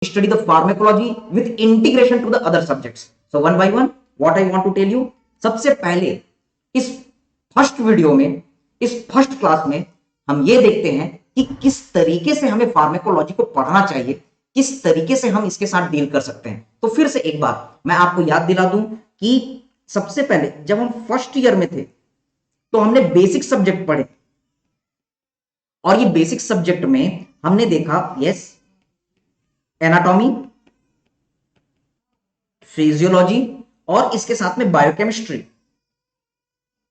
study the pharmacology with integration to the other subjects. So one by one, what I want to tell you, सबसे पहले इस first video में, इस first class में हम ये देखते हैं कि किस तरीके से हमें फार्मेकोलॉजी को पढ़ना चाहिए, किस तरीके से हम इसके साथ डील कर सकते हैं। तो फिर से एक बार मैं आपको याद दिला दूं कि सबसे पहले जब हम फर्स्ट ईयर में थे तो हमने बेसिक सब्जेक्ट पढ़े, और ये बेसिक सब्जेक्ट में हमने देखा यस एनाटॉमी, फिजियोलॉजी और इसके साथ में बायोकेमिस्ट्री।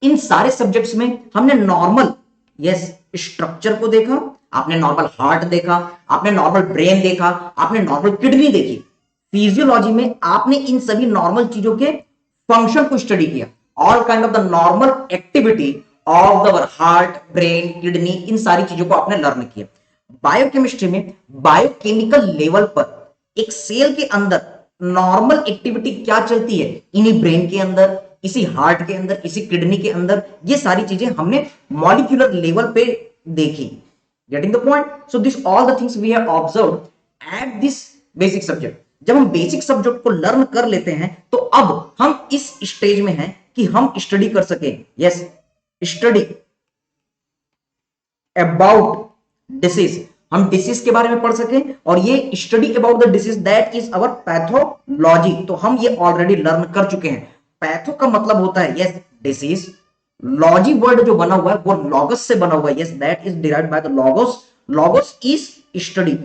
इन सारे सब्जेक्ट्स में हमने नॉर्मल यस स्ट्रक्चर को देखा, आपने नॉर्मल हार्ट देखा, आपने नॉर्मल ब्रेन देखा, आपने नॉर्मल किडनी देखी। फिजियोलॉजी में आपने इन सभी नॉर्मल चीजों के फंक्शन को स्टडी किया, all kind of the normal activity of the heart, brain, kidney, इन सारी चीजों को आपने लर्न किया। बायोकेमिस्ट्री में बायोकेमिकल लेवल पर एक सेल के अंदर नॉर्मल एक्टिविटी क्या चलती है, इन्हीं ब्रेन के अंदर, इसी हार्ट के अंदर, इसी किडनी के अंदर, ये सारी चीजें हमने मॉलिक्यूलर लेवल पे देखी। Getting the point? So this all the things we have observed at this basic subject. जब हम बेसिक सब्जेक्ट को लर्न कर लेते हैं तो अब हम इस स्टेज में हैं कि हम स्टडी कर सके, यस स्टडी अबाउट डिसीज, हम डिसीज के बारे में पढ़ सके, और ये study about the disease that is our pathology. तो हम ये ऑलरेडी लर्न कर चुके हैं। पैथो का मतलब होता है यस डिसीज, लॉजी वर्ड जो बना हुआ है वो लॉगस से बना हुआ है, yes that is derived by the logos, logos is study.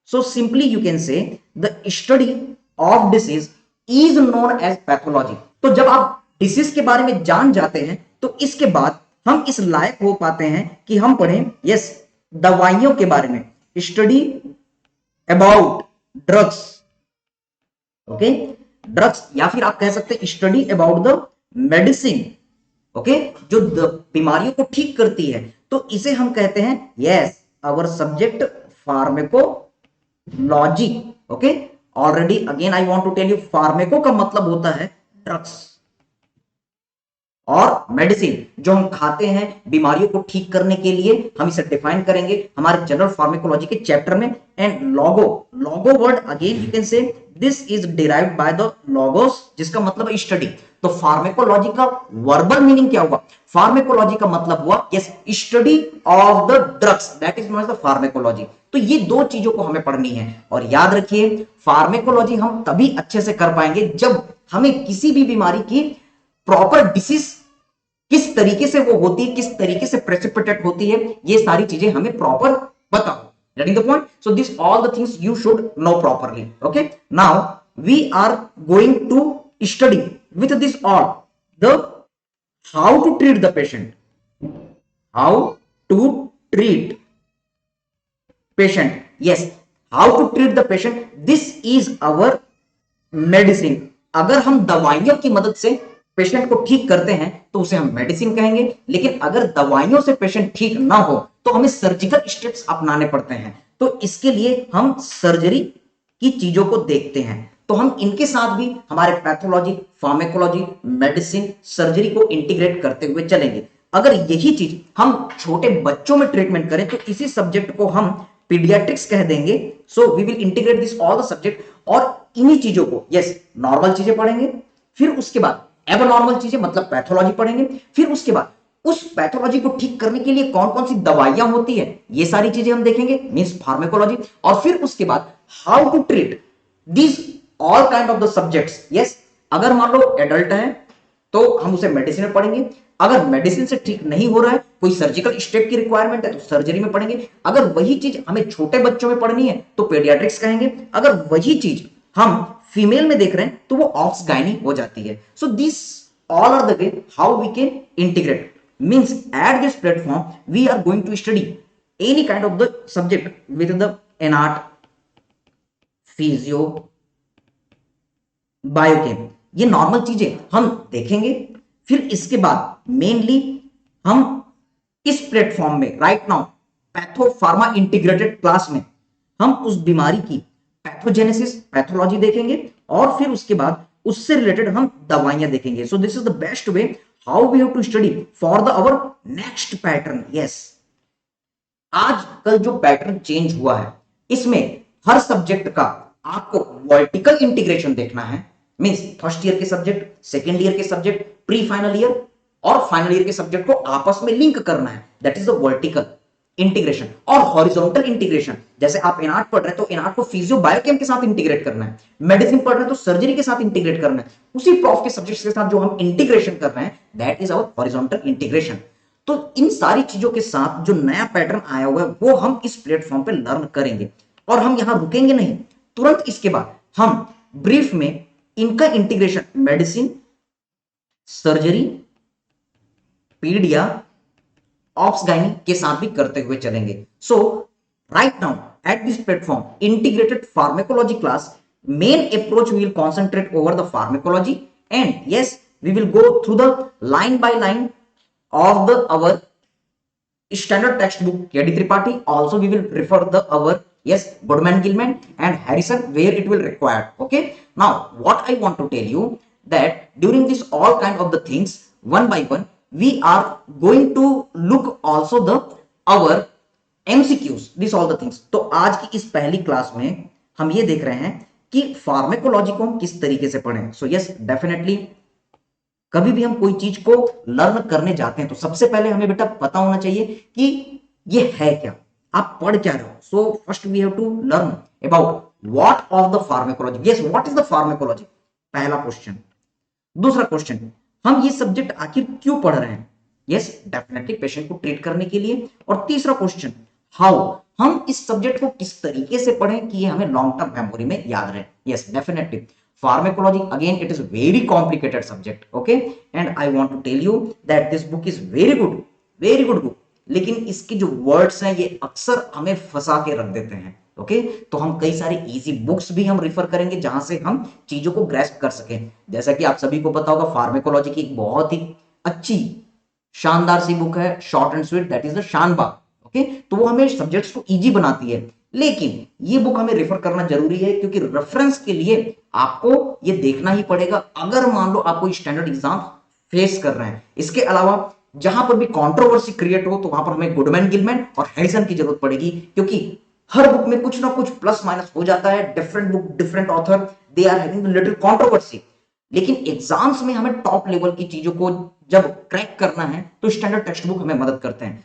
So simply you can say the study of disease is known as pathology. तो जब आप डिसीज के बारे में जान जाते हैं तो इसके बाद हम इस लायक हो पाते हैं कि हम पढ़ें यस दवाइयों के बारे में, study about drugs, okay drugs, या फिर आप कह सकते हैं study about the medicine, okay जो बीमारियों को ठीक करती है। तो इसे हम कहते हैं yes our subject pharmacology. Okay already again I want to tell you, pharmaco का मतलब होता है ड्रग्स और मेडिसिन, जो हम खाते हैं बीमारियों को ठीक करने के लिए, हम इसे डिफाइन करेंगे हमारे जनरल फार्मेकोलॉजी के चैप्टर में। And logo, logo word again you can से this is derived by the logos, जिसका मतलब है स्टडी। तो फार्मेकोलॉजी का वर्बल मीनिंग क्या हुआ? फार्मेकोलॉजी का मतलब हुआ yes study of the drugs, that is known as the pharmacology. तो ये दो चीजों को हमें पढ़नी है, और याद रखिए फार्मेकोलॉजी हम तभी अच्छे से कर पाएंगे जब हमें किसी भी बीमारी की प्रॉपर डिसीज किस तरीके से वो होती है, किस तरीके से प्रेसिपिटेट होती है, ये सारी चीजें हमें प्रॉपर बताओ। Getting the point? So this all the things you should know properly. Okay. Now we are going to study with this all the how to treat the patient. How to treat patient. Yes. How to treat the patient. This is our medicine. अगर हम दवाइयों की मदद से patient को ठीक करते हैं तो उसे हम मेडिसिन कहेंगे, लेकिन अगर दवाइयों से पेशेंट ठीक ना हो तो हमें सर्जिकल स्टेप्स अपनाने पड़ते हैं। तो इसके लिए हम सर्जरी की चीजों को देखते हैं। तो हम इनके साथ भी हमारे पैथोलॉजी, फार्मेकोलॉजी, मेडिसिन, सर्जरी को इंटीग्रेट करते हुए चलेंगे। अगर यही चीज हम छोटे बच्चों में ट्रीटमेंट करें तो इसी सब्जेक्ट को हम पीडियाट्रिक्स कह देंगे। So we will integrate this all the subject, और इन्हीं चीजों को यस नॉर्मल चीजें पढ़ेंगे, फिर उसके बाद एबनॉर्मल चीजें मतलब पैथोलॉजी पढ़ेंगे, फिर उसके बाद उस पैथोलॉजी को ठीक करने के लिए कौन कौन सी दवाइयां होती है ये सारी चीजें हम देखेंगे, मींस फार्मेकोलॉजी। और फिर उसके बाद how to treat this all kind of the subjects. Yes अगर मान लो एडल्ट है तो हम उसे मेडिसिन में पढ़ेंगे, अगर मेडिसिन से ठीक नहीं हो रहा है, कोई सर्जिकल स्टेप की रिक्वायरमेंट है तो सर्जरी में पढ़ेंगे, अगर वही चीज हमें छोटे बच्चों में पढ़नी है तो पेडियाट्रिक्स कहेंगे, अगर वही चीज हम फीमेल में देख रहे हैं तो वो ऑब्स गायनी हो जाती है। So this all are the way how we can integrate, means at this platform we are going to study any kind of the subject with the anat, physio, biochem, ये normal चीजें हम देखेंगे। फिर इसके बाद मेनली हम इस platform में right now patho pharma integrated class में हम उस बीमारी की पैथोजेनेसिस, पैथोलॉजी देखेंगे, और फिर उसके बाद उससे रिलेटेड हम दवाइयां देखेंगे। So this is the best way how we have to study for the our next pattern. Yes आज कल जो पैटर्न चेंज हुआ है इसमें हर सब्जेक्ट का आपको वर्टिकल इंटीग्रेशन देखना है, मींस फर्स्ट ईयर के सब्जेक्ट, सेकेंड ईयर के सब्जेक्ट, प्री फाइनल ईयर और फाइनल ईयर के सब्जेक्ट को आपस में लिंक करना है, that is the vertical integration. और हॉरिजॉन्टल इंटीग्रेशन, जैसे आप एनआर्ट पढ़ रहे हैं तो एनआर्ट को फिजियो बायोकेम के साथ इंटीग्रेट करना है, मेडिसिन पढ़ रहे हैं तो सर्जरी के साथ इंटीग्रेट करना है, उसी प्रॉफ के सब्जेक्ट्स के साथ जो हम इंटीग्रेशन कर रहे हैं that is our horizontal integration. तो इन सारी चीजों के साथ जो नया पैटर्न आया हुआ है वो हम इस प्लेटफॉर्म पे लर्न करेंगे, और हम यहां रुकेंगे नहीं, तुरंत इसके बाद हम ब्रीफ में इनका integration medicine, surgery, pedia, obs gynae के साथ भी करते हुए चलेंगे। So right now at this platform integrated pharmacology class, main approach we will concentrate over the pharmacology, and yes we will go through the line by line of the our standard textbook KD Tripathi. Also we will refer the our yes Goodman Gilman and Harrison where it will require. Okay, now what I want to tell you that during this all kind of the things one by one we are going to look also the our MCQs, this all the things. तो आज की इस पहली class में हम ये देख रहे हैं कि फार्मेकोलॉजी को हम किस तरीके से पढ़ें। सो यस डेफिनेटली कभी भी हम कोई चीज को लर्न करने जाते हैं तो सबसे पहले हमें बेटा पता होना चाहिए कि ये है क्या, आप पढ़ क्या रहे हो। So first we have to learn about what of the pharmacology, yes what is the pharmacology, पहला क्वेश्चन। दूसरा क्वेश्चन, हम ये सब्जेक्ट आखिर क्यों पढ़ रहे हैं, यस डेफिनेटली पेशेंट को ट्रीट करने के लिए। और तीसरा क्वेश्चन, हाउ, हम इस सब्जेक्ट को किस तरीके से पढ़ें कि ये हमें लॉन्ग टर्म मेमोरी में याद रहे। Yes definitely pharmacology again it is a very complicated subject, okay, and I want to tell you that this book is very good book, लेकिन इसकी जो वर्ड्स हैं ये अक्सर हमें फंसा के रख देते हैं। ओके तो हम कई सारे इजी बुक्स भी हम रिफर करेंगे जहां से हम चीजों को ग्रैस्प कर सकें। जैसा कि आप सभी को पता होगा फार्मेकोलॉजी की एक बहुत ही अच्छी शानदार सी बुक है short and sweet, that is the Shanbhag. Okay तो वो हमें सब्जेक्ट्स को इजी बनाती है, लेकिन ये बुक हमें रेफर करना जरूरी है क्योंकि रेफरेंस के लिए आपको ये देखना ही पड़ेगा अगर मान लो आप कोई स्टैंडर्ड एग्जाम फेस कर रहे हैं। इसके अलावा जहां पर भी कंट्रोवर्सी क्रिएट हो तो वहां पर हमें गुडमैन गिलमैन और हैरिसन की जरूरत पड़ेगी, क्योंकि हर बुक में कुछ ना कुछ प्लस माइनस हो जाता है। Different book different author they are having little controversy, लेकिन एग्जाम्स में हमें टॉप लेवल की चीजों को जब क्रैक करना है तो स्टैंडर्ड टेक्स्ट बुक हमें मदद करते हैं।